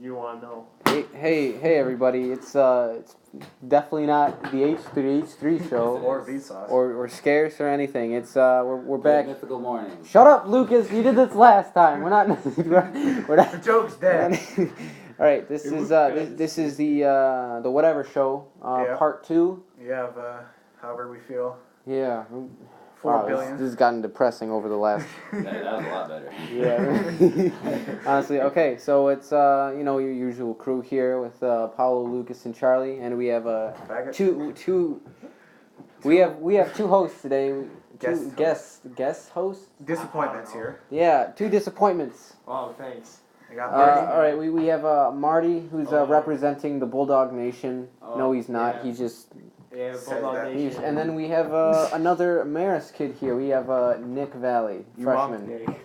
You want to know? Hey, everybody! It's definitely not the H3 show or Vsauce or Scarce or anything. It's we're back. Mythical morning. Shut up, Lucas! You did this last time. We're not. we're not. The joke's dead. All right, this is the whatever show, part 2. You have however we feel. Yeah. 4 billion. This has gotten depressing over the last. That was a lot better. Yeah. Honestly, okay. So it's your usual crew here with Paulo, Lucas, and Charlie, and we have two. We have 2 hosts today. Guest hosts. Disappointments here. Yeah, 2 disappointments. Oh, thanks. I got Marty. All right, we have Marty, who's representing the Bulldog Nation. No, he's not. Yeah. He's just. Yeah, Bulldog Nation. And then we have another Maris kid here. We have Nick Valley, freshman.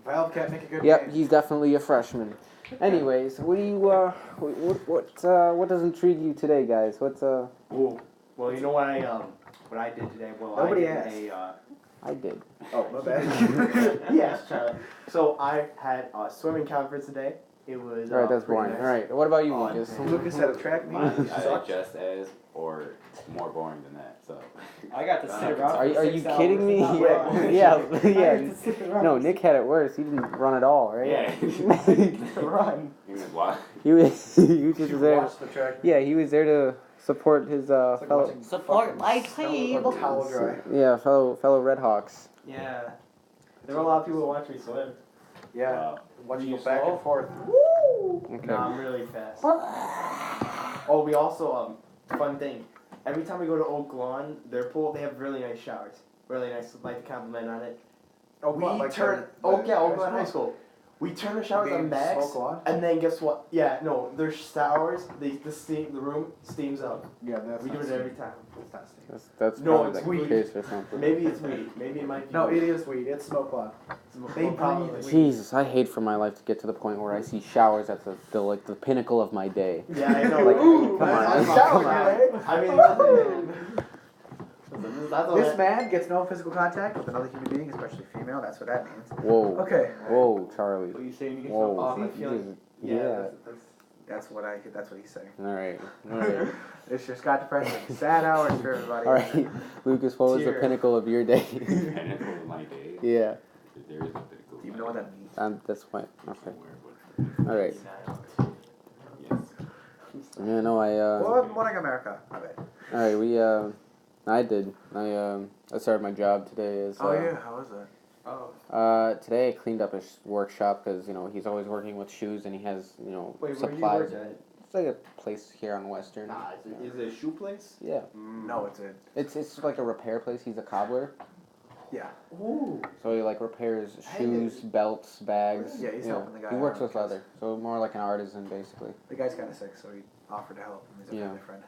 Valve can't make a good Yep, game. he's definitely a freshman. Anyways, what do you what does intrigue you today, guys? What's Ooh. Well, you know what I did today? Well, Nobody I asked. did I did. Oh, my bad. Yes, Charlie. So I had a swimming conference today. It was. All right, that's pretty boring. nice. All right, what about you, Oh, Lucas? Lucas had a track meet. I just as or more boring than that. So I got to sit around. Are you kidding me? Yeah. No, Nick had it worse. He didn't run at all, right? Yeah. Run. He was just You there. watched the track meet. Yeah, he was there to support his Like fellow. watching Support my fucking team. snow or towel dry. Yeah, fellow Red Hawks. Yeah. There were a lot of people who watched me swim. Yeah. Watching You you back slow? and forth. Okay. No, I'm really fast. Oh, we also fun thing. Every time we go to Oak Lawn, their pool, they have really nice showers. Really nice, like to compliment on it. Oh, We what, like turn. Oak Lawn High School. We turn the showers on max, Smoke a lot? and then guess what? Yeah, no, their showers, the room steams up. Yeah, that's We do not it every time. That's No, probably it's like weed. a case or something. Maybe it's weed. Maybe it might be. No, weed. it is weed. It's smoke lot. They Probably. breathe weed. Jesus, I hate for my life to get to the point where I see showers at the pinnacle of my day. Yeah, I know. Like, Ooh, come on, that's come shower, on. right? I mean, listen, that's all This that- man gets no physical contact with another human being, especially female. That's what that means. Whoa. Okay. Whoa, Charlie. What are you saying? You get Whoa. off my You feeling. just- Yeah. That's what he's saying. All right. All right. It's just got depressing. Sad hours for everybody. All right. Lucas, what was the Tear. pinnacle of your day? pinnacle of my day. Yeah. There is no pinnacle. Do you know what that means? That's fine. Okay. Somewhere, All right. but yes. Yeah, no, Good morning, America. My bad. All right, I did. I started my job today as. Oh yeah, how was that? Oh. Today I cleaned up his workshop because he's always working with shoes and he has Wait, where do you supplies. work at? It's like a place here on Western. Nah, is it a shoe place? Yeah. No, it's a It's like a repair place. He's a cobbler, yeah. Ooh. so he like repairs Hey, shoes, belts, bags. Yeah, he's helping the guy He works out, with leather, so more like an artisan basically. The guy's kind of sick, so he offered to help. He's a Yeah. family friend.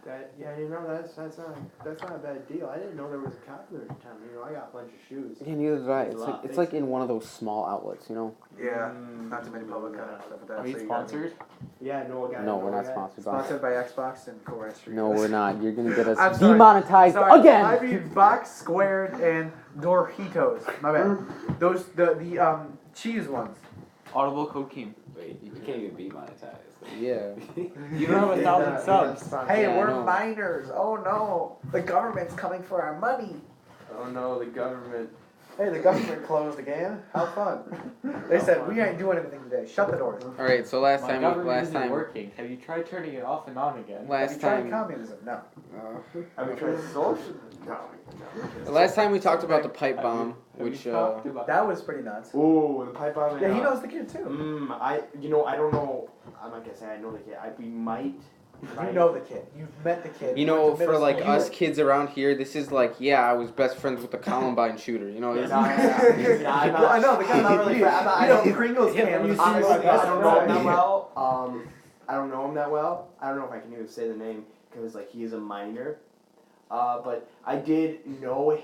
That's not a bad deal. I didn't know there was a cobbler in town. I got a bunch of shoes. Yeah, neither did I. It's a lot, It's like in one of those small outlets, Yeah, not too many public kind of stuff. But Are that's we so you sponsored? Yeah, no guy. No, we're not sponsored by. Sponsored by Xbox and Core Street. No, we're not. You're gonna get us I'm sorry. demonetized Sorry, again. I mean box squared and Doritos. My bad. Those the cheese ones. Audible code King. Wait, you can't even be monetized. Yeah. You don't have 1,000 subs. Hey, Yeah, I we're know. minors. Oh no, the government's coming for our money. Oh no, the government. Hey, the government closed again. How fun. They said we ain't doing anything today. Shut the doors. All right. So last My time, government isn't working. Have you tried turning it off and on again? Have last you tried time, communism? No. Have we tried social? No. last time we talked about the pipe bomb, Have which you talked about That was pretty nuts. Ooh, the pipe bomb. Yeah, he knows the kid too. I don't know. I'm not gonna say I know the kid. We might. You know the kid. You've met the kid. you went know, to for middle like school. us kids around here, this is like, yeah, I was best friends with the Columbine shooter. You know, Yeah, it's- I'm not, I know the I'm not really. I know Pringles can. Honestly, I don't know him that well. I don't know him that well. I don't know if I can even say the name because like he is a minor. But I did know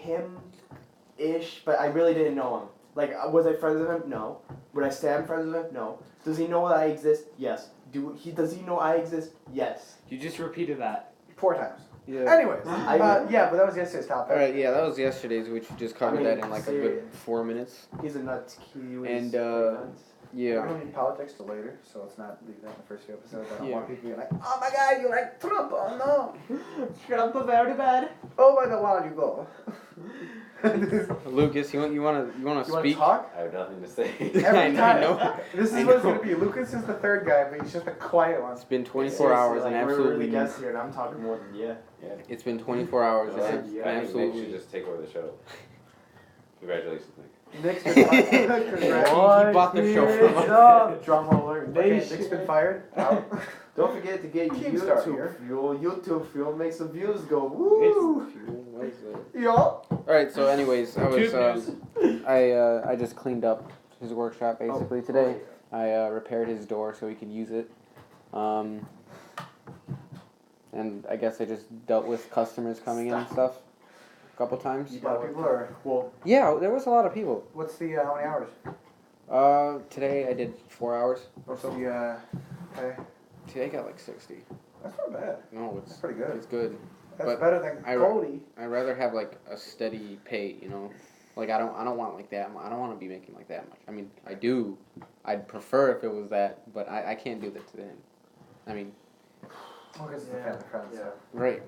him-ish, but I really didn't know him. Like, was I friends with him? No. Would I say I'm friends with him? No. Does he know that I exist? Yes. Does he know I exist? Yes. You just repeated that. 4 times. yeah. Anyways, I- yeah, but that was yesterday's topic. All right, yeah, that was yesterday's, which we just covered I mean, that in like a good serious. 4 minutes. He's a nuts. He was And, pretty nuts. Yeah. We don't need politics till later, so let's not leave that in the first few episodes. I don't Yeah. want people being like, oh my god, you like Trump? Oh no. Trump is very bad. Oh my god, why don't you go? Lucas, you wanna You want to speak? talk? I have nothing to say. Every time. know. This I is what it's know. going to be. Lucas is the third guy, but he's just the quiet one. It's been 24 Seriously, hours like, and we're absolutely. the guests here, and I'm talking more than you. Yeah. It's been 24 hours Well, and I and think Nick should absolutely. just take over the show. Congratulations, Nick. Nick's been fired. Congrats. He bought the show from us. Up. Drum alert. Okay, Nick's been fired. Out. Don't forget to get your Keemstar here. YouTube fuel. YouTube fuel makes the views go woo. What is it? Yo. All right. So, anyways, I was Tube I just cleaned up his workshop basically Oh, today. I repaired his door so he could use it. And I guess I just dealt with customers coming in and stuff a couple times. A lot of people are. Well, Yeah, there was a lot of people. What's the how many hours? Today I did 4 hours. What's the pay? Today I got like 60. That's not bad. No, That's pretty good. It's good. That's But better than I- Cody. I'd rather have like a steady pay, you know. Like I don't want like that. I don't want to be making like that much. I mean, I do. I'd prefer if it was that, but I can't do that to him. I mean, Oh, because it's the Yeah. family friends. yeah. right.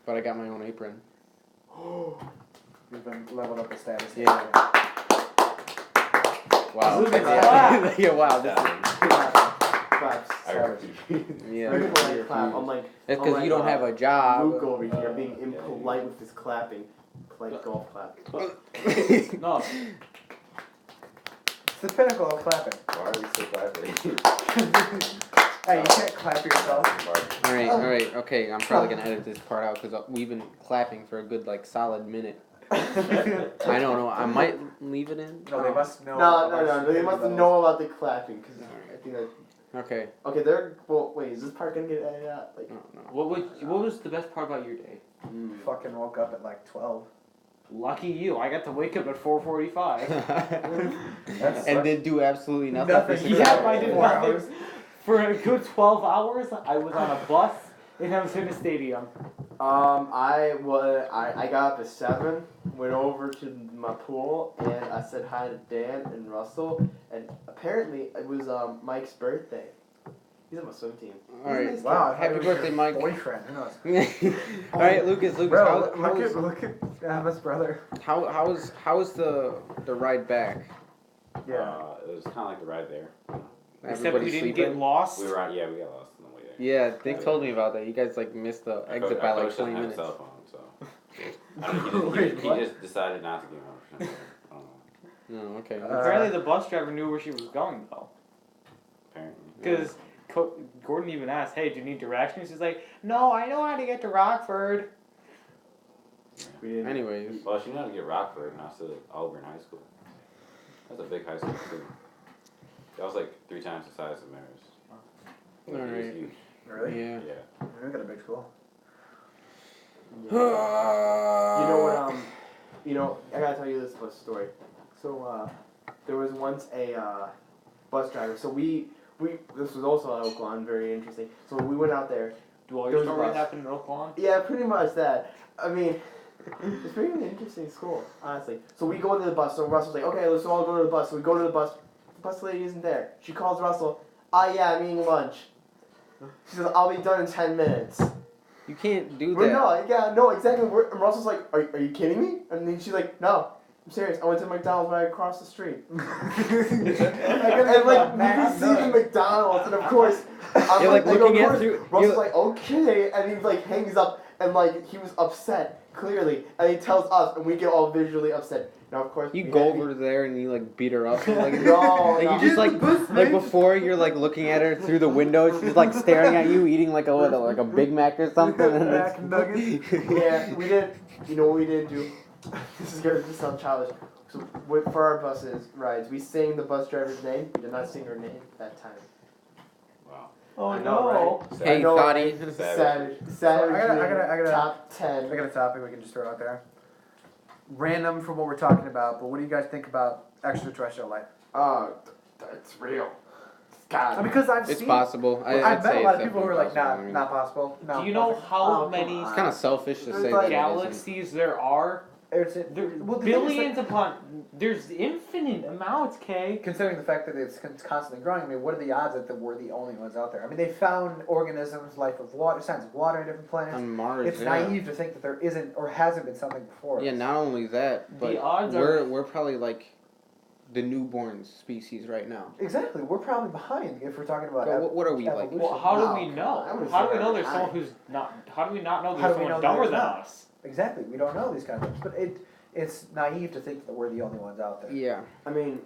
But I got my own apron. You've been leveled up the status. Yeah. Wow. Lucas, Yeah. Yeah, wow. This Claps. I Savage. yeah. Very polite clap. I'm like, That's I'm because like, you don't have a job. Luke over here being impolite with his clapping. Polite golf clap. No. It's the pinnacle of clapping. Why are we so clapping? Hey, you can't clap yourself. All right, okay. I'm probably gonna edit this part out because we've been clapping for a good like solid minute. I don't know. I might leave it in. No, they must know. No. They must know about the clapping because I think that. Okay. Okay, they're. Well, wait. Is this part gonna get edited out? Like. No. What was the best part about your day? Fucking woke up at like 12. Lucky you. I got to wake up at 4:45. And did do absolutely nothing. for 6 Yeah, hours. I did 4 nothing. hours. For a good 12 hours, I was on a bus and I was in a stadium. I got up at 7, went over to my pool, and I said hi to Dan and Russell, and apparently it was Mike's birthday. He's on my swim team. All right. Wow. I thought Happy it was birthday, your Mike. Boyfriend. Who knows? All right, Lucas. Bro, look at Emma's brother. How's the ride back? Yeah. It was kind of like the ride there. Except Everybody we didn't sleeping? get lost. We were out, yeah, we got lost on the way there. Yeah, they told me about that. You guys like missed the exit by like Coach 20 doesn't have a minutes. cell phone, so. I don't know, he just decided not to give him for some reason. I don't know. No, okay. Apparently the bus driver knew where she was going though. Apparently. Because Gordon even asked, hey, do you need directions? She's like, no, I know how to get to Rockford. We didn't. Anyways, Well, she knew how to get Rockford, and I was still at Auburn High School. That's a big high school, too. That was like 3 times the size of Maris. It was Alright. huge. Really? yeah. Yeah. We got a big school. You know what? I gotta tell you this bus story. So there was once a bus driver. So we this was also at Oakland, very interesting. So we went out there. Do all There your was a stories bus. happen in Oakland? Yeah, pretty much that. I mean, it's pretty an interesting school, honestly. So we go into the bus. So Russell's like, okay, let's all go to the bus. So we go to the bus. The bus lady isn't there. She calls Russell. Yeah, I'm eating lunch. She says, I'll be done in 10 minutes. You can't do Well, that. no, exactly. And Russell's like, are you kidding me? And then she's like, no, I'm serious. I went to McDonald's right across the street. and like, we see the McDonald's, and of course, I'm You're, like, looking at through- Russell's you're- like, okay, and he like hangs up, and like he was upset clearly, and he tells us, and we get all visually upset. Now, of course, You we go had- over there and you like beat her up. Like, No, like no. you just like before you're like looking at her through the window. She's like staring at you, eating like a Big Mac or something. And Mac nuggets. Yeah, we did. You know what we didn't do? This is gonna sound childish. So for our buses rides, we sang the bus driver's name. We did not sing her name that time. Wow. Oh I know, no. Hey, I know, Thotty. right? Savage. Savage. I gotta- top I 10. got a topic we can just throw out there. Random from what we're talking about, but what do you guys think about extraterrestrial life? That's real. God. Because I've It's seen, possible. I've I'd met say a lot of it's people who are like, definitely not possible. possible. No, Do you know how Oh, come many on. It's kind of selfish to There's say like that. it isn't. galaxies there are There's There, well, the thing is, billions upon. There's infinite amounts, Kay. considering the fact that it's constantly growing, I mean, what are the odds that we're the only ones out there? I mean, they found organisms, life of water, signs of water in different planets. On Mars, It's naive to think that there isn't or hasn't been something before. Yeah, us. not only that, but The odds we're probably like the newborn species right now. Exactly. We're probably behind if we're talking about. But what are we like? evolution. Well, how do No, we I know? wouldn't How say do we know we're there's someone behind. who's not? How do we not know How there's do we someone know dumber there's than not? us? Exactly. We don't know these kind of things, but it's naive to think that we're the only ones out there. Yeah. I mean,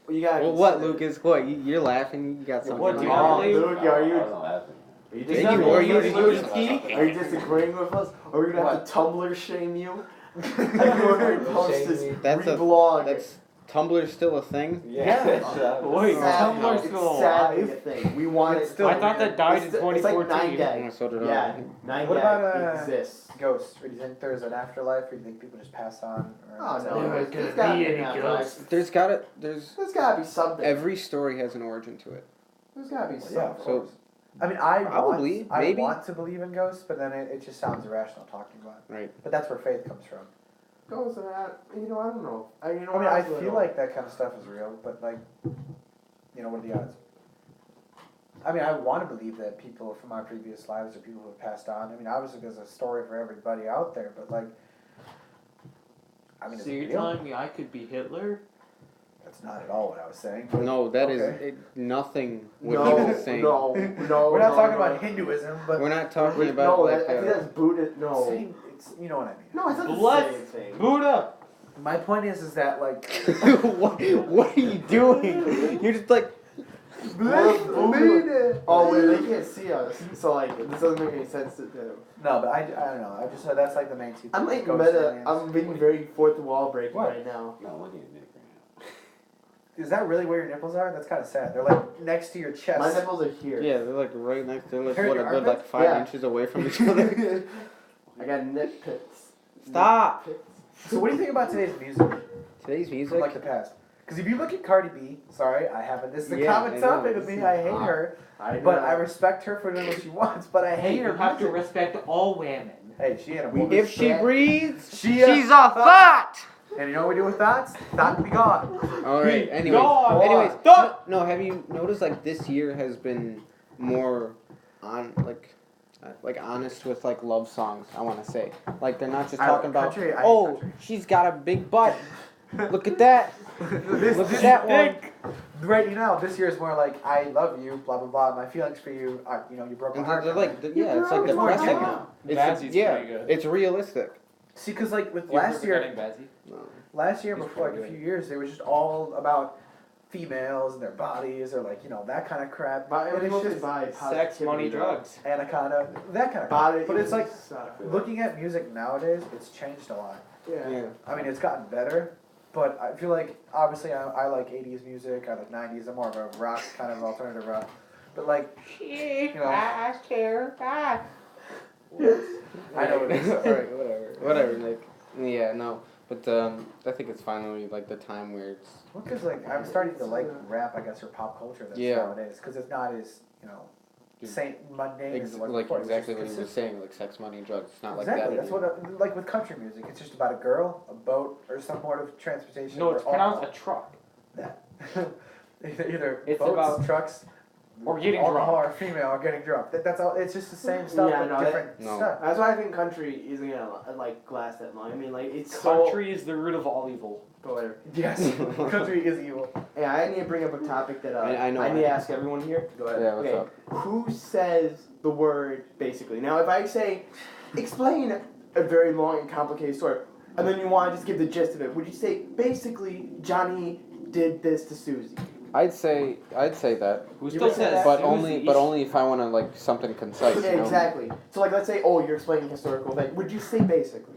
you gotta. Well, what, consider- Lucas? What? You're laughing. You got something. What, do you like not that. believe- Luke, are I you? wasn't laughing. Are you Thank disagreeing you. Are you with us? disagreeing? Are you disagreeing with us? Or are we gonna have What? to Tumblr shame you? And you're going to post Shame this me. That's a- reblog. That's Tumblr's still a thing. Yeah. Wait, Sadly, Tumblr's it's still sadly alive? a thing. We want It's it. still I thought that died in It's like 2014. 9gag. Yeah, so did I. Yeah, 9gag What about, exists. Ghosts. Or do you think there's an afterlife, or do you think people just pass on? Or Oh is that- no, There's there's gonna gotta be be any an ghosts. afterlife. There's There's gotta be something. every story has an origin to it. There's gotta be Well, something. yeah, of So- course. I mean, I Probably, want, maybe. I want to believe in ghosts, but then it just sounds irrational talking about it. Right. But that's where faith comes from. Goes that. You know, I don't know. I mean, I feel like that kind of stuff is real, but like, you know, what are the odds? I mean, I want to believe that people from our previous lives are people who have passed on. I mean, obviously there's a story for everybody out there, but like, I mean, So is it you're real? telling me I could be Hitler? That's not at all what I was saying. but- No, that is okay. nothing what No, he was saying. no. We're not no, talking no. about Hinduism, but We're not talking about No, like. I think that's Buddha. No. same, it's, you know what I mean. No, it's not the Bless same thing. Buddha! My point is that like, what are you doing? You're just like. Buddha. Oh wait, they can't see us, so like this doesn't make any sense to them. no, but I don't know. I just said that's like the main two. I'm things, like ghosts, meta. aliens. I'm being very fourth wall breaking What? right now. No, I'm looking at Nick right Is that really where your nipples are? That's kind of sad. They're like next to your chest. My nipples are here. Yeah, they're like right next. They're like They're what your a good like armpits? 5 Yeah. inches away from each other. I got nip pits. Stop. Nip pits. So what do you think about today's music Today's from music. like the past? Because if you look at Cardi B, sorry, I haven't. This is a Yeah, common I know. topic with me. I hate her, I but know. I respect her for doing what she wants. But I Hey, hate you her. have to music. respect all women. Hey, she ain't a We woman. If she Yeah. breathes, She, she's a thought. And you know what we do with thoughts? Thought be gone. All right. Anyways. God. Anyways. Stop. No. Have you noticed like this year has been more on like honest with like love songs? I want to say like they're not just I talking like about country, I hate oh country." she's got a big butt. Look at that. this, Look this, at that one. Right now, this year is more like I love you, blah blah blah. My feelings for you, are, you know, you broke my And heart. they're like yeah, it's like It's more depressing like- now. Bazzy's yeah, pretty good. it's realistic. See, because like with You ever last year, forgetting Bazzy? No. last year He's before like pretty a good. few years, it was just all about females and their bodies or like, you know, that kind of crap. By, And it's mostly just by Sex, positivity, money, though. drugs. Anaconda, that kind of Body, crap. But it's like suck. looking at music nowadays, it's changed a lot. Yeah. Yeah. I mean, it's gotten better, but I feel like obviously I like 80s music, I like 90s. I'm more of a rock kind of alternative rock. But like, you know, I know what it is. Alright, whatever, Nick. Yeah, no, but I think it's finally like the time where it's Well, because like I'm starting to like rap, I guess, or pop culture that's Yeah. nowadays, because it's not as, you know, mundane as it was like before. It's exactly just what you were consistent. saying, like sex, money, drugs. It's not Exactly. like That's that. what like with country music. It's just about a girl, a boat, or some mode of transportation. No, or it's pronounced a truck. that. Either It's boats, about- trucks, or getting alcohol, drunk. or female, or getting drunk. That's all. It's just the same stuff, Yeah, but no, different No. stuff. That's why I think country isn't gonna like last that long. I mean, like it's so. Country is the root of all evil. Go whatever. Yes, country is evil. Hey, I need to bring up a topic that I know. I need to ask everyone here. Go ahead. Yeah, what's Okay, up? who says the word basically? Now, if I say, explain a very long and complicated story, and then you want to just give the gist of it, would you say basically Johnny did this to Susie? I'd say that, Who You still would say says that? but Susie? only if I want to like something concise. Yeah, you know? exactly. So, like, let's say, oh, you're explaining a historical event. Would you say basically?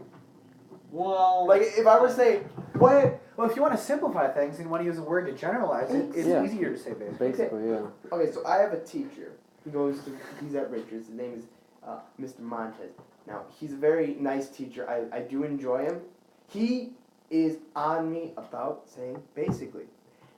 Well, Like, if I were to say, what? Well, if you want to simplify things and you want to use a word to generalize it, it's Yeah. easier to say basically. Basically, yeah. Okay, so I have a teacher. He's at Richards. His name is Mr. Montez. Now, he's a very nice teacher. I do enjoy him. He is on me about saying basically.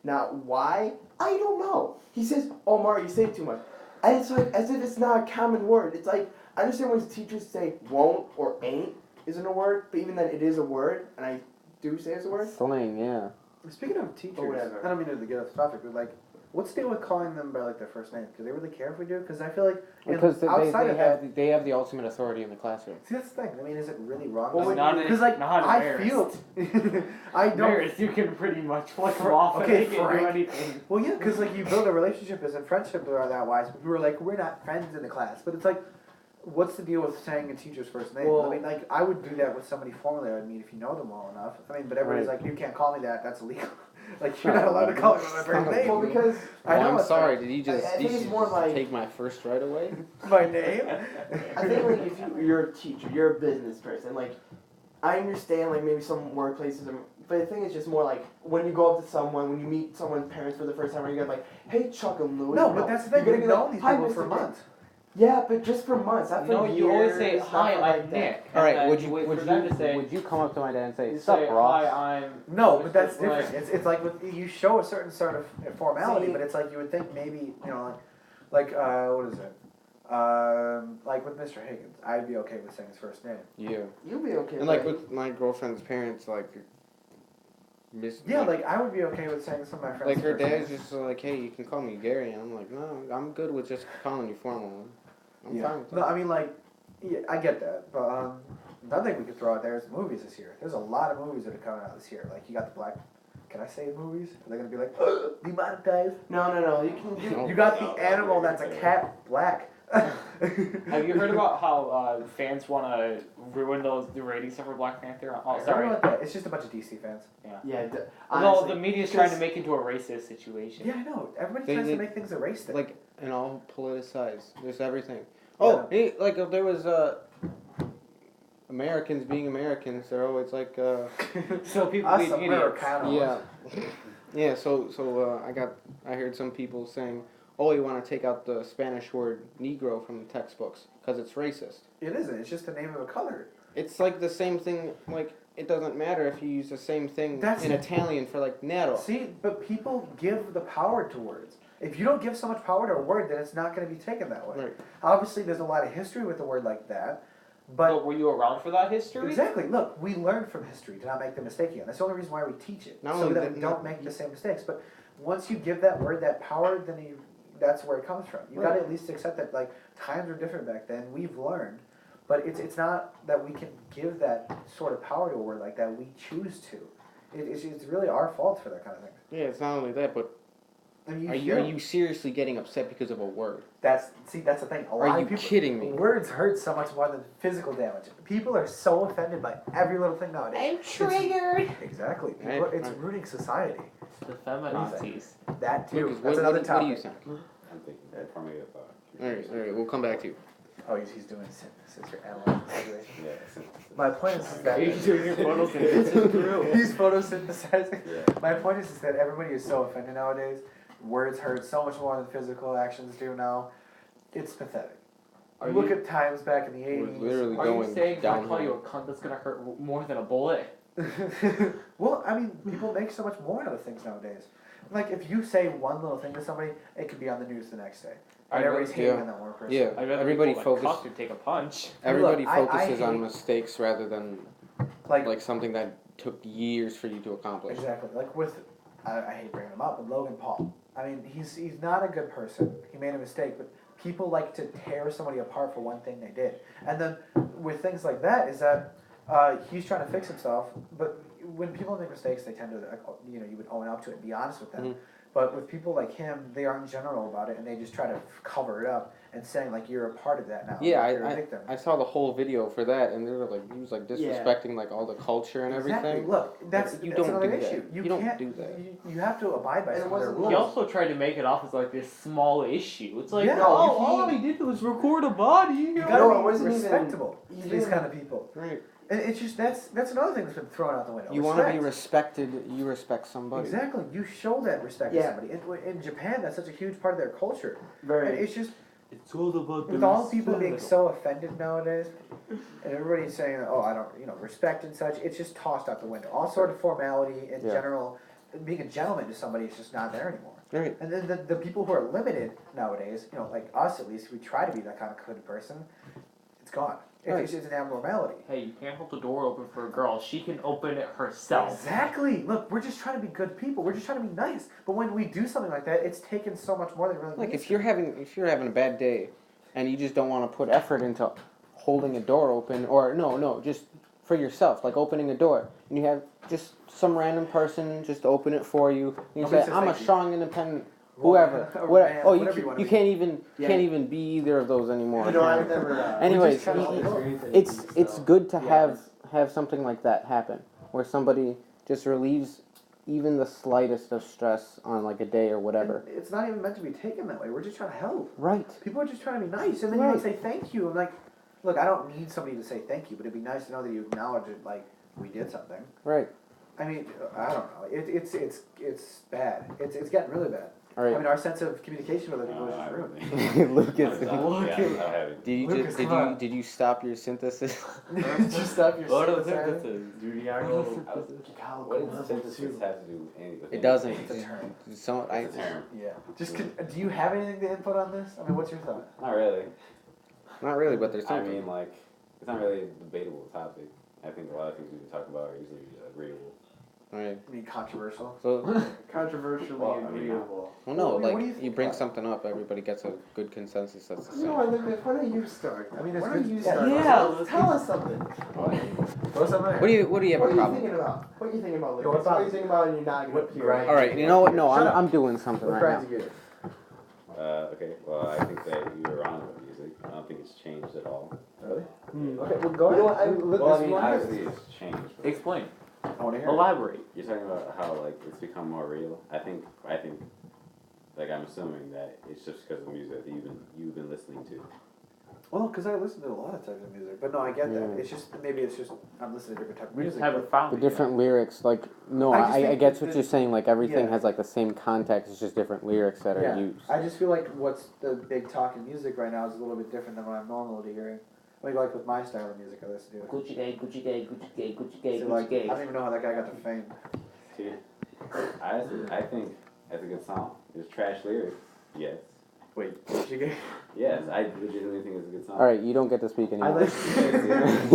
Now, why? I don't know. He says, oh, Marty, you say it too much. And it's like, as if it's not a common word. It's like, I understand when teachers say won't or ain't, isn't a word, but even then it is a word, and I do say it's a word. Slang, yeah. Speaking of teachers, Or whatever. I don't mean to get off the topic, but like, what's the deal with calling them by like their first name? Do they really care if we do? Because I feel like Because outside of that, they have the ultimate authority in the classroom. see that's the thing. I mean, is it really wrong? Well, Because like not I embarrassed. feel, I don't. Marist, you can pretty much flick them off and Okay, they can do Frank. anything. Well, yeah, because like you build a relationship as a friendship or that wise. But we were like, we're not friends in the class, but it's like, what's the deal with saying a teacher's first name? Well- I mean, like I would do that with somebody formally I would meet if you know them well enough. I mean, but everybody's like, you can't call me that. That's illegal. Like you're not allowed to call me by my first name. Well, because I know I'm it's sorry. Did you just, I think did it's you more just like- take my first right away? my name. I think like if you're a teacher, you're a business person. Like, I understand like maybe some workplaces, but the thing is just more like when you go up to someone, when you meet someone's parents for the first time, you're gonna like, hey Chuck and Louie. No, but that's the thing. You're We've gonna be known like, these "Hi, people Mr. for Kid." months. Yeah, but just for months, not for No, years. you always say, not hi, for I'm like that. Nick. All right. And Would then you wait would for them you to say, would you come up to my dad and say, you "Sup, say, Ross"? hi, I'm... No, but that's Like- different. It's like with you show a certain sort of formality, See- but it's like you would think maybe like what is it? Like with Mr. Higgins, I'd be okay with saying his first name. Yeah. You'll be okay. And like with with my girlfriend's parents, like Yeah, like I would be okay with saying some of my friends. like her first dad's names. just like, hey, you can call me Gary. And I'm like, no, I'm good with just calling you formal. I'm Yeah. fine with No, that. I mean like, yeah, I get that, but another thing we could throw out there is movies this year. There's a lot of movies that are coming out this year. Like you got the Black. Can I say movies? Are they gonna be like demonetized? No. You can. No. You got the animal that's a cat black. Have you heard about how fans want to ruin the ratings for Black Panther? I Oh, heard sorry. about that. It's just a bunch of DC fans. Yeah. No, Honestly, the media's trying to because- make it into a racist situation. Yeah, I know. Everybody They- tries they- to make things a race thing. Like and all politicized. There's everything. Yeah. Oh, hey, like if there was Americans being Americans, they're always like So people Us being idiots. Americanos. yeah, yeah. So I heard some people saying, oh, you want to take out the Spanish word Negro from the textbooks because it's racist. It isn't. It's just the name of a color. It's like the same thing. Like it doesn't matter if you use the same thing That's- in Italian for like nero. See, but people give the power to words. If you don't give so much power to a word, then it's not going to be taken that way. Right. Obviously, there's a lot of history with a word like that. But But were you around for that history? exactly, look, we learn from history to not make the mistake again. That's the only reason why we teach it, Not so only that that- we don't make the same mistakes. But once you give that word that power, then that's where it comes from. You got to at least accept that like times were different back then. We've learned, but it's not that we can give that sort of power to a word like that. We choose to. It's really our fault for that kind of thing. Yeah, it's not only that, but I mean, are you seriously getting upset because of a word? That's the thing. A Are lot you of people, kidding me? Words hurt so much more than physical damage. People are so offended by every little thing nowadays. I'm triggered. Exactly. Right, People, it's right. ruining society. The feminazis. That too. Lucas, That's what, another what topic. do you think? I'm thinking that for me a thought. All right, we'll come back to you. Oh, he's doing synthesis or analyzing situation. Yeah. My point is that Are you doing your photosynthesis? he's photosynthesizing. Yeah. My point is that everybody is so offended nowadays. Words hurt so much more than physical actions do now. It's pathetic. Are Look you- at times back in the We're 80s. literally Are you going saying if I downhill. call you a cunt that's gonna hurt more than a bullet? Well, I mean, people make so much more out of things nowadays. Like, if you say one little thing to somebody, it could be on the news the next day. And I'd everybody's rather- hating yeah. on that one person. Yeah, I'd rather everybody be told a focus. cunt than take a punch. Everybody Look, I focuses on hate- mistakes rather than Like, like something that took years for you to accomplish. exactly. Like with, I hate bringing him up, but Logan Paul. I mean, he's not a good person. He made a mistake, but people like to tear somebody apart for one thing they did. And then with things like that, is that he's trying to fix himself, but when people make mistakes, they tend to, you would own up to it and be honest with them. Mhm. But with people like him, they aren't general about it, and they just try to cover it up and saying like you're a part of that now. Yeah, you're a victim. I saw the whole video for that, and they were like, he was like disrespecting like all the culture and Exactly. everything. Look, that's You that's don't another do that. issue. You don't can't do that. You have to abide by And it some of their wasn't- rules. He also tried to make it off as like this small issue. It's like, Yeah, no, no, all he did was record a body. You You gotta No, be it wasn't even- respectable you to these didn't- kind of people. Right. And it's just that's another thing that's been thrown out the window. You want to be Respect. respected. You respect somebody. Exactly. You show that respect Yeah. to somebody. In Japan, that's such a huge part of their culture. And Very. it's just It's all about with all people being so offended nowadays, and everybody saying, "Oh, I don't," respect and such. It's just tossed out the window. All sort of formality in Yeah. general, being a gentleman to somebody is just not there anymore. Right. And then the people who are limited nowadays, like us at least, we try to be that kind of good person. It's It's gone. It's an abnormality. Hey, you can't hold the door open for a girl. She can open it herself. Exactly. Look, we're just trying to be good people. We're just trying to be nice. But when we do something like that, it's taken so much more than it really Like needs if you're having a bad day, and you just don't want to put effort into holding a door open, or no, just for yourself, like opening a door, and you have just some random person just open it for you, and you Nobody say, says "I'm a thank you." strong, independent." Well, Whoever, or whatever. man, Oh, whatever you wanna you be. can't even Yeah. can't even be either of those anymore. You know, I've never. Anyways, we just kinda experienced it's so, good to yeah, have something like that happen, where somebody just relieves even the slightest of stress on like a day or whatever. And it's not even meant to be taken that way. We're just trying to help. Right. People are just trying to be nice, and then you want to say thank you. I'm like, look, I don't need somebody to say thank you, but it'd be nice to know that you acknowledge it, like we did something. Right. I mean, I don't know. It's bad. It's getting really bad. All right. I mean, our sense of communication with other people is just ruined. Lucas, Yeah, did you stop your synthesis? Did you stop your What are the synthesizer? synthesis? What does synthesis have to do with anything? It doesn't. It's a term. So I It's a term. Yeah. Just do you have anything to input on this? I mean, what's your thought? Not really. not really, but there's I something. mean, like, it's not really a debatable topic. I think a lot of things we talk about are usually agreeable. All right. I mean, controversial. So Controversially Well, I mean, agreeable. well, no, What do you like think you bring about it? something up, everybody gets a good consensus. That's the No, same. why don't you start? I mean, it's why good. don't you Yeah, start? yeah, Tell us something. Throw something What do you have What a are you problem? thinking about? What are you thinking about, Yo, Lucas? what What are you bothers thinking about and you're not going to What appear? grinds All right, you know what? No, Shut up. I'm doing something What right grinds now. you gears? Okay, well, I think that you were wrong about music. I don't think it's changed at all. Really? Hmm. Okay, well, go ahead. Well, I mean, obviously it's changed. But Explain. I want to hear it. Elaborate. you're talking about how, like, it's become more real. I think, like, I'm assuming that it's just because of the music that you've been listening to. Well, because I listen to a lot of types of music, but no, I get that. Yeah. It's just maybe it's just I'm listening to different type of We just music. haven't but- found The it yet. different lyrics, like no, I just I think get that what the- you're saying. Like everything yeah. has like the same context. It's just different lyrics that are Yeah, used. I just feel like what's the big talk in music right now is a little bit different than what I'm normally hearing. Like with my style of music, I listen to. Gucci gay, Gucci gay, Gucci gay, Gucci gay, So Gucci like, I gay. don't even know how that guy got the fame. See, I think that's a good song. It's trash lyrics, yes. Wait, Gucci Gang? Yes, I legitimately think it's a good song. All right, you don't get to speak I anymore. like.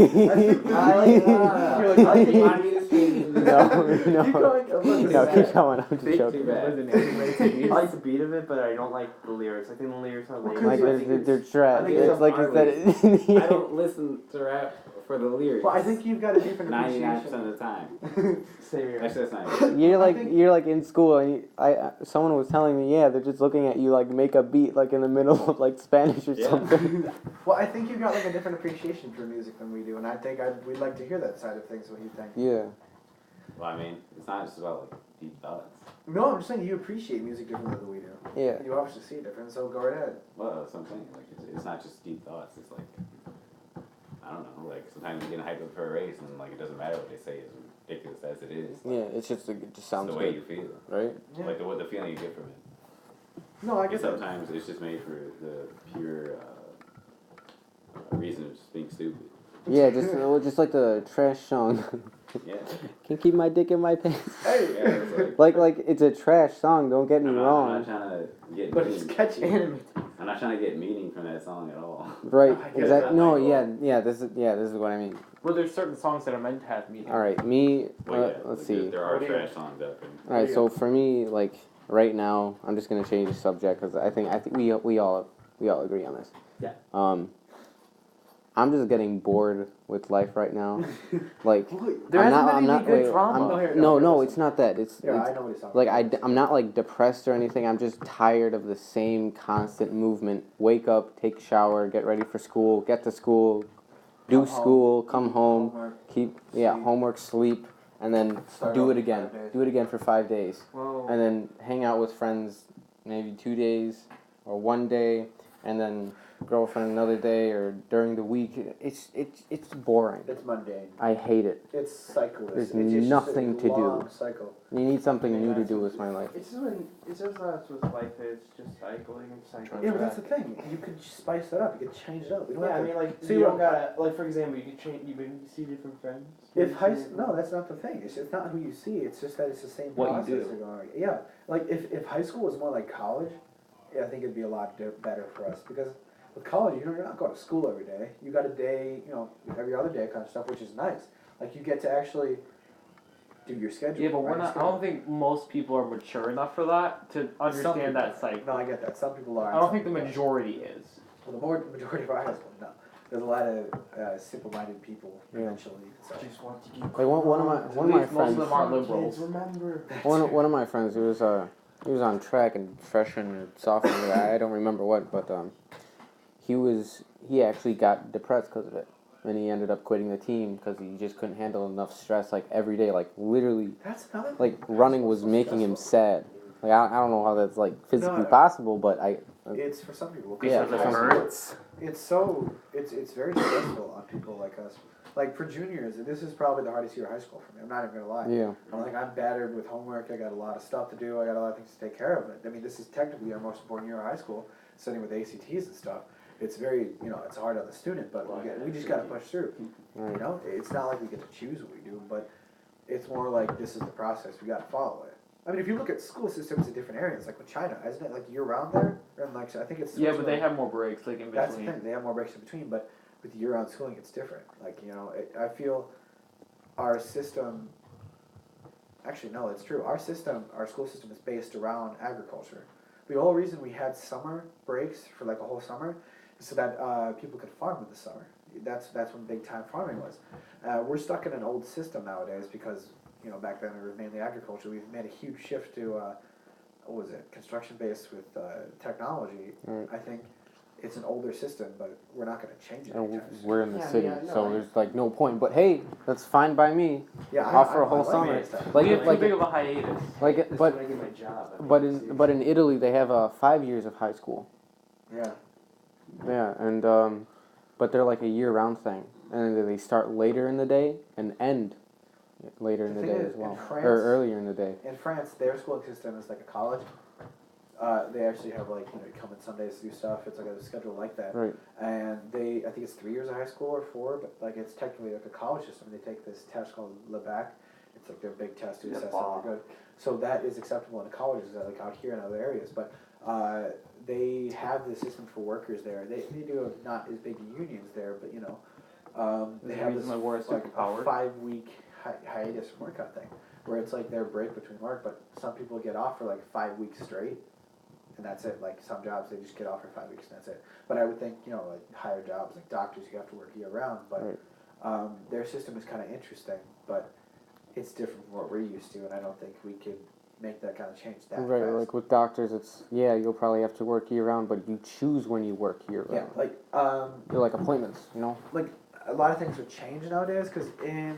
You're like, I think Marty is speaking. No, Keep no, going. no, keep going. I'm just Too joking. bad. I like the beat of it, but I don't like the lyrics. I think the lyrics are lame. Like they're trash. I think It's it's like you said it. I don't listen to rap for the lyrics. Well, I think you've got a different 99% appreciation. of the time. Same here. Actually, that's not. You're like in school and someone was telling me they're just looking at you like make a beat like in the middle of like Spanish or Yeah. something. Well, I think you've got like a different appreciation for music than we do, and I think we'd like to hear that side of things. What you think? Yeah. Well, I mean, it's not just about like deep thoughts. No, I'm just saying you appreciate music differently than we do. Yeah. You obviously see it different, so go right ahead. Well, that's what I'm saying. Like, it's not just deep thoughts. It's like, I don't know. Like sometimes you get hyped up for a race, and like it doesn't matter what they say, as ridiculous as it is. Like, Yeah, it's just it just it's sounds the way good, you feel, right? Yeah. like the feeling you get from it. No, I And get that. sometimes it's just made for the pure reason of just being stupid. Yeah, just like the trash song. Yeah. Can't keep my dick in my pants. Hey, Yeah, it's like, Like it's a trash song. Don't get me I'm wrong. not trying to get but it's meaning. catchy. I'm not trying to get meaning from that song at all. Right. I get Exactly. that. No. Yeah. This is what I mean. Well, there's certain songs that are meant to have meaning. All right. Me. Well, yeah, Let's like, see. There are What do you- trash songs out there. All right. So for me, like right now, I'm just gonna change the subject because I think we all agree on this. Yeah. I'm just getting bored with life right now. Like There I'm hasn't not. been I'm any not. good wait, drama. I'm- No, here, no, no, it's not that. It's Yeah, I know what he's talking like about. I'm not like depressed or anything. I'm just tired of the same constant movement. Wake up, take a shower, get ready for school, get to school, do Come home, school, come home, Homework. keep sleep. homework, sleep, and then Start do over it again. 5 days. Do it again for 5 days, Whoa. and then hang out with friends maybe 2 days or 1 day, and then girlfriend another day or during the week. It's boring. It's mundane. I hate it. It's cyclist. There's It's just nothing a to do. long cycle. You need something Yeah, new to that's- do with my life. It's just not with life. It's just cycling and cycling. Yeah, but that's the thing. You could spice that up. You could change it up. We don't Yeah, I have to. mean, like, See, you don't what- gotta, like, for example, you could change, you can see different friends. If high See no, that's not the thing. It's not who you see. It's just that it's the same What you process. do. You're going. Yeah, like if high school was more like college, yeah, I think it'd be a lot better for us because With college, you're not going to school every day. You got a day, every other day kind of stuff, which is nice. Like you get to actually do your schedule. Yeah, but we're right? not. I don't think most people are mature enough for that to understand that cycle. No, I get that. Some people are. I don't think the majority is. Well, the majority of our high school, no. There's a lot of simple-minded people eventually. So. Just want to keep. Like one of my Most friends. of them aren't liberals. Kids, remember. One of my friends, he was on track and freshman or sophomore year, I don't remember what, but he actually got depressed because of it, and he ended up quitting the team because he just couldn't handle enough stress, like every day, like literally, That's another thing. like running was So making him stressful. sad. Like I don't know how that's like physically No, possible, but It's for some people. Yeah, Because for it some hurts. It's very stressful on people like us. Like for juniors, this is probably the hardest year of high school for me. I'm not even gonna lie. yeah. I'm battered with homework. I got a lot of stuff to do. I got a lot of things to take care of. I mean, this is technically our most important year of high school, studying with ACTs and stuff. It's very, it's hard on the student, but we just gotta push through. Right. It's not like we get to choose what we do, but it's more like this is the process. We gotta follow it. I mean, if you look at school systems in different areas, like with China, isn't it like year round there? And like, so I think it's Yeah, but they have more breaks, like in that's the between. thing. They have more breaks in between, but with year-round schooling, it's different. Like I feel our system. Actually, no, it's true. Our school system is based around agriculture. The whole reason we had summer breaks for like a whole summer is so that people could farm in the summer. That's when big time farming was. We're stuck in an old system nowadays because back then it was mainly agriculture. We've made a huge shift to what was it, construction based with technology. Right. I think it's an older system, but we're not going to change it. And anytime soon. we're in the Yeah, city, yeah, no, so I- there's like no point. But hey, that's fine by me. Yeah, Off for a I whole like summer. it. Like we have too like big of a hiatus. like That's but when I get my job. but in Italy they have 5 years of high school. Yeah. Yeah, and but they're like a year-round thing, and then they start later in the day and end later in The the thing day is, as well, in France- or earlier in the day. In France, their schooling system is like a college. They actually have like you come in Sundays to do stuff. It's like a schedule like that. Right. And I think it's 3 years of high school or 4, but like it's technically like a college system. They take this test called Le Bac. It's like their big test to assess if they're good. So that is acceptable in the colleges, like out here in other areas. But they have the system for workers there. They do have not as big unions there, but they There's a have reason this why we're a like superpower. a 5-week hiatus from work kind of thing, where it's like their break between work. But some people get off for like 5 weeks straight. And that's it. Like some jobs, they just get off for 5 weeks and that's it. But I would think, like higher jobs, like doctors, you have to work year round. But Right. their system is kind of interesting, but it's different from what we're used to, and I don't think we could make that kind of change that Right, fast. like with doctors, it's you'll probably have to work year-round, but you choose when you work year-round. Yeah, like They're like appointments, like a lot of things would change nowadays because I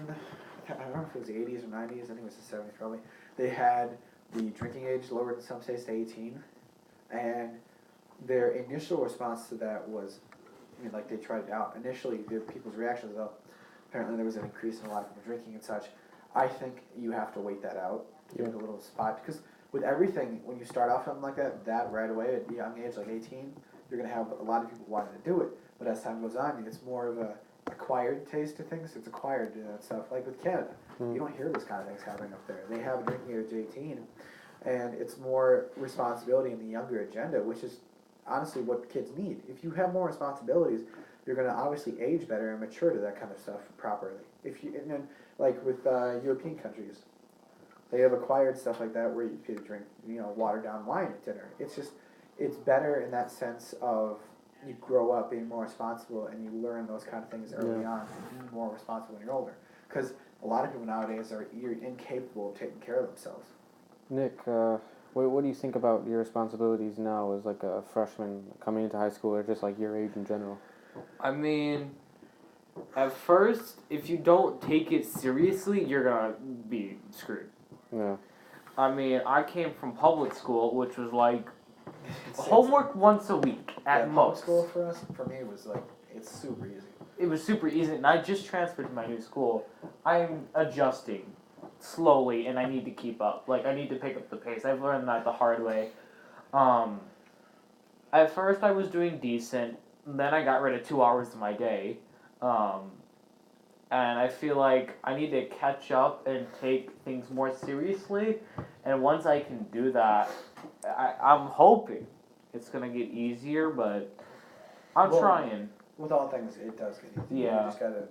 don't know if it was the 80s or 90s, I think it was the 70s probably. They had the drinking age lowered in some states to 18. And their initial response to that was, like they tried it out. Initially, people's reactions, though, apparently there was an increase in a lot of people drinking and such. I think you have to wait that out, give it a little spot. Because with everything, when you start off something like that right away at a young age, like 18, you're going to have a lot of people wanting to do it. But as time goes on, it's more of a acquired taste to things. It's acquired stuff. Like with Canada, you don't hear this kind of things happening up there. They have a drinking age 18. And it's more responsibility in the younger agenda, which is honestly what kids need. If you have more responsibilities, you're going to obviously age better and mature to that kind of stuff properly. And then like with European countries, they have acquired stuff like that where you can drink, watered down wine at dinner. It's better in that sense of you grow up being more responsible and you learn those kind of things early on and be more responsible when you're older. Because a lot of people nowadays are incapable of taking care of themselves. Nick, what do you think about your responsibilities now as like a freshman coming into high school, or just like your age in general? I mean, at first, if you don't take it seriously, you're gonna be screwed. Yeah. I mean, I came from public school, which was like homework once a week at Public most. school for me was like, it's super easy. It was super easy, and I just transferred to my new school. I'm adjusting slowly, and I need to keep up. Like, I need to pick up the pace. I've learned that the hard way. At first, I was doing decent. Then I got rid of 2 hours of my day. And I feel like I need to catch up and take things more seriously. And once I can do that, I'm hoping it's going to get easier, but I'm Well, trying. With all things, it does get easy. Yeah. You just gotta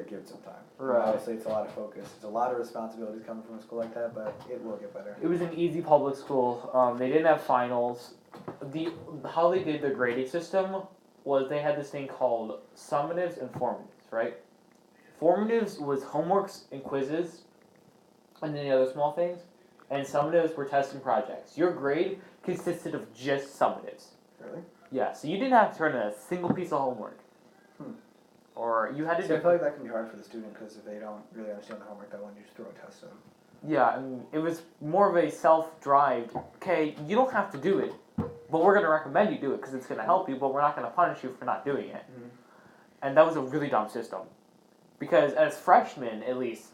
give it some time. Right. Obviously, it's a lot of focus. There's a lot of responsibilities coming from a school like that, but it will get better. It was an easy public school. They didn't have finals. How they did the grading system was they had this thing called summatives and formatives, right? Formatives was homeworks and quizzes, and then the other small things. And summatives were tests and projects. Your grade consisted of just summatives. Really? Yeah, so you didn't have to turn in a single piece of homework. Or you had to See, I do. feel like that can be hard for the student because if they don't really understand the homework, that one you just throw a test at them. Yeah, and it was more of a self-drive. Okay, you don't have to do it, but we're gonna recommend you do it because it's gonna help you. But we're not gonna punish you for not doing it. Mhm. And that was a really dumb system, because as freshmen, at least,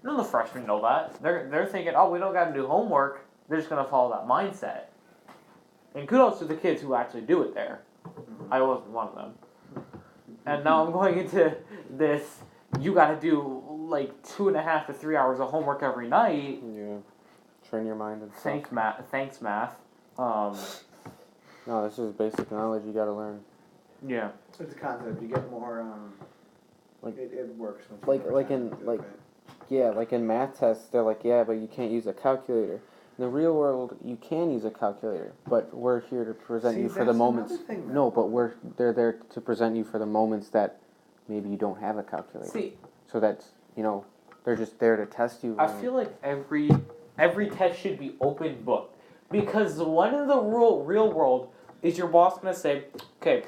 none of the freshmen know that. They're thinking, oh, we don't gotta do homework. They're just gonna follow that mindset. And kudos to the kids who actually do it there. I wasn't one of them. And now I'm going into this. You gotta do like 2.5 to 3 hours of homework every night. Yeah. Train your mind and stuff. Thanks, math. No, this is basic knowledge you gotta learn. Yeah. It's a concept. You get more. Like- it works. Once you like- get more like time in- to do it, like- right? Yeah, like in math tests, they're like, yeah, but you can't use a calculator. In the real world, you can use a calculator, but we're here to present See, you for the that's moments. another thing, No, though. but they're there to present you for the moments that maybe you don't have a calculator. See, So that's, they're just there to test you. I feel like every test should be open book, because one in the real world is your boss gonna say, okay,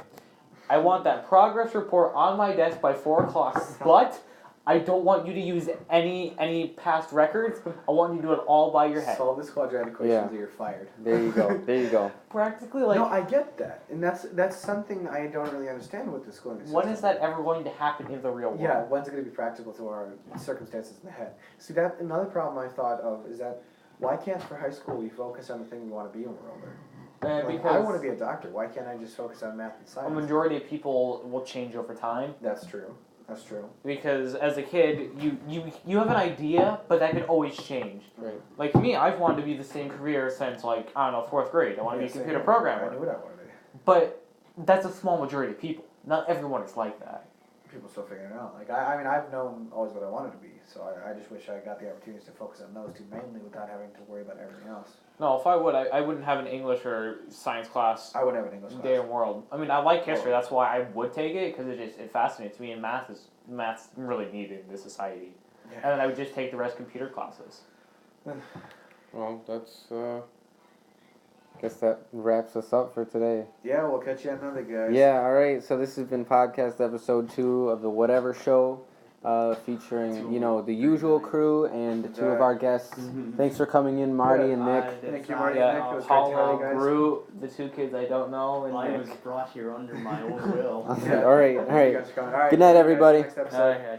I want that progress report on my desk by 4 o'clock, but I don't want you to use any past records. I want you to do it all by your head. Solve this quadratic equations or you're fired. There you go. There you go. Practically, like, no, I get that, and that's something I don't really understand with the schooling system. when is that ever going to happen in the real world? Yeah, when's it going to be practical to our circumstances in the head? See, that another problem I thought of is that why can't for high school we focus on the thing we want to be when we're older? Like, Because I want to be a doctor. Why can't I just focus on math and a science? majority of people will change over time. That's true. That's true. Because as a kid, you have an idea, but that can always change. Right. Like me, I've wanted to be the same career since, like, I don't know, 4th grade. I want to be a same computer here. programmer. I knew what I wanted to be. But that's a small majority of people. Not everyone is like that. People still figuring it out. Like I mean, I've known always what I wanted to be, so I just wish I got the opportunities to focus on those two mainly without having to worry about everything else. No, if I would, I wouldn't have an English or science class I wouldn't have an English class. day in world. I mean, I like history. That's why I would take it, because it fascinates me, and math's really needed in this society. Yeah. And then I would just take the rest computer classes. Well, that's, guess that wraps us up for today. Yeah, we'll catch you on another, guys. Yeah, all right. So this has been podcast episode 2 of the Whatever Show, featuring the usual crew and 2 of our guests. Thanks for coming in, Marty and Nick. Thank you, Marty and Nick. It was great to have Paulo, you guys. Groot, the 2 kids I don't know, and I Nick. was brought here under my own will. All right, all Thank you right. guys for coming. All right, Good night, see you guys everybody. Next episode. Okay.